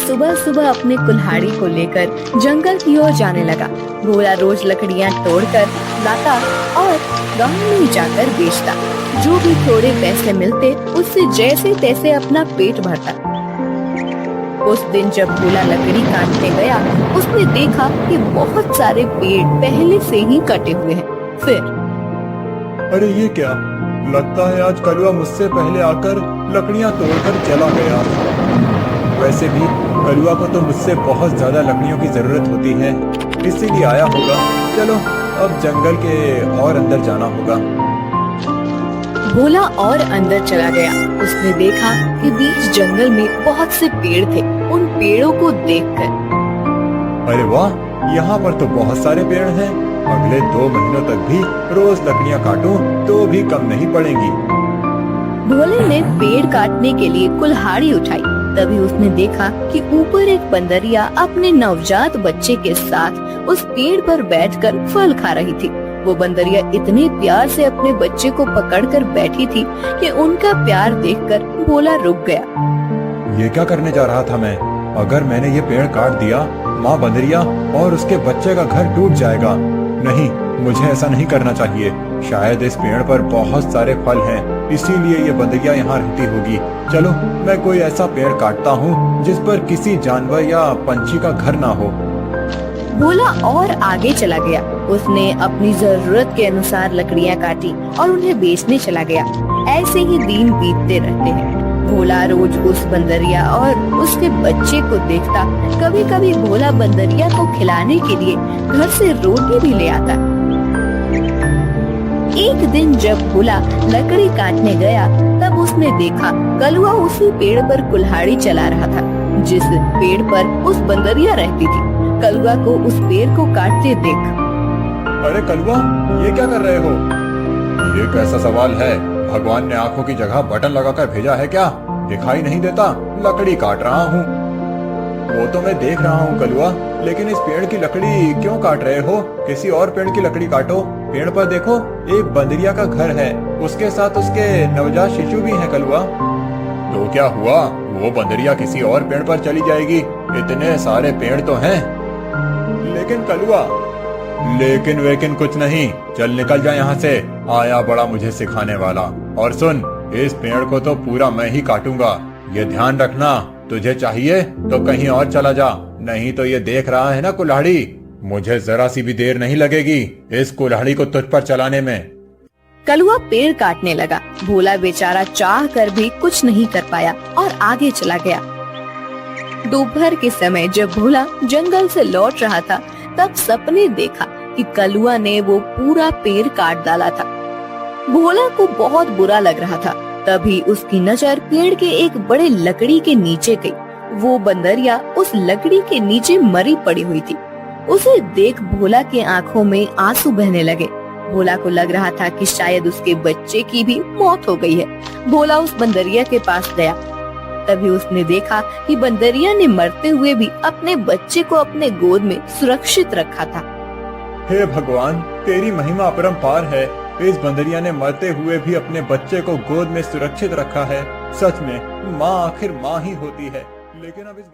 सुबह सुबह अपने कुल्हाड़ी को लेकर जंगल की ओर जाने लगा। भोला रोज लकड़ियां तोड़कर लाता और गांव में जाकर बेचता। जो भी थोड़े पैसे मिलते उससे जैसे तैसे अपना पेट भरता। उस दिन जब भोला लकड़ी काटने गया, उसने देखा कि बहुत सारे पेड़ पहले से ही कटे हुए हैं। फिर अरे ये क्या, लगता है आज कलुआ मुझसे पहले आकर लकड़ियां तोड़कर चला गया। वैसे भी कलुआ को तो मुझसे बहुत ज्यादा लकड़ियों की जरूरत होती है, इसीलिए आया होगा। चलो अब जंगल के और अंदर जाना होगा। भोला और अंदर चला गया। उसने देखा कि बीच जंगल में बहुत से पेड़ थे। उन पेड़ों को देखकर अरे वाह, यहाँ पर तो बहुत सारे पेड़ हैं। अगले 2 महीनों तक भी रोज लकड़ियाँ काटूं तो भी कम नहीं पड़ेंगी। भोले ने पेड़ काटने के लिए कुल्हाड़ी उठाई। तभी उसने देखा कि ऊपर एक बंदरिया अपने नवजात बच्चे के साथ उस पेड़ पर बैठकर फल खा रही थी। वो बंदरिया इतने प्यार से अपने बच्चे को पकड़कर बैठी थी कि उनका प्यार देखकर भोला रुक गया। ये क्या करने जा रहा था मैं? अगर मैंने ये पेड़ काट दिया, माँ बंदरिया और उसके बच्चे का घर टूट जाएगा। नहीं, मुझे ऐसा नहीं करना चाहिए। शायद इस पेड़ पर बहुत सारे फल हैं, इसीलिए ये बंदरिया यहाँ रहती होगी। चलो मैं कोई ऐसा पेड़ काटता हूँ जिस पर किसी जानवर या पंछी का घर ना हो। भोला और आगे चला गया। उसने अपनी जरूरत के अनुसार लकड़ियाँ काटी और उन्हें बेचने चला गया। ऐसे ही दिन बीतते रहते हैं। भोला रोज उस बंदरिया और उसके बच्चे को देखता। कभी कभी भोला बंदरिया को खिलाने के लिए घर से रोटी भी ले आता। एक दिन जब भोला लकड़ी काटने गया, तब उसने देखा कलुआ उसी पेड़ पर कुल्हाड़ी चला रहा था जिस पेड़ पर उस बंदरिया रहती थी। कलुआ को उस पेड़ को काटते देख, अरे कलुआ, ये क्या कर रहे हो? ये कैसा सवाल है? भगवान ने आंखों की जगह बटन लगाकर भेजा है क्या? दिखाई नहीं देता? लकड़ी काट रहा हूँ। वो तो मैं देख रहा हूँ कलुआ, लेकिन इस पेड़ की लकड़ी क्यों काट रहे हो? किसी और पेड़ की लकड़ी काटो। पेड़ पर देखो, एक बंदरिया का घर है, उसके साथ उसके नवजात शिशु भी है कलुआ। तो क्या हुआ? वो बंदरिया किसी और पेड़ पर चली जाएगी। इतने सारे पेड़ तो हैं। लेकिन कलुआ, लेकिन वेकिन कुछ नहीं। चल निकल जा यहाँ से। आया बड़ा मुझे सिखाने वाला। और सुन, इस पेड़ को तो पूरा मैं ही काटूंगा। ये ध्यान रखना, तुझे चाहिए तो कहीं और चला जा, नहीं तो ये देख रहा है ना कुल्हाड़ी, मुझे जरा सी भी देर नहीं लगेगी इस कुल्हाड़ी को तुझ पर चलाने में। कलुआ पेड़ काटने लगा। भोला बेचारा चाह कर भी कुछ नहीं कर पाया और आगे चला गया। दोपहर के समय जब भोला जंगल से लौट रहा था, तब सपने देखा कि कलुआ ने वो पूरा पेड़ काट डाला था। भोला को बहुत बुरा लग रहा था। तभी उसकी नजर पेड़ के एक बड़े लकड़ी के नीचे गई। वो बंदरिया उस लकड़ी के नीचे मरी पड़ी हुई थी। उसे देख भोला के आंखों में आंसू बहने लगे। भोला को लग रहा था कि शायद उसके बच्चे की भी मौत हो गई है। भोला उस बंदरिया के पास गया। तभी उसने देखा कि बंदरिया ने मरते हुए भी अपने बच्चे को अपने गोद में सुरक्षित रखा था। हे भगवान, तेरी महिमा अपरंपार है। इस बंदरिया ने मरते हुए भी अपने बच्चे को गोद में सुरक्षित रखा है। सच में माँ आखिर माँ ही होती है। लेकिन अब इस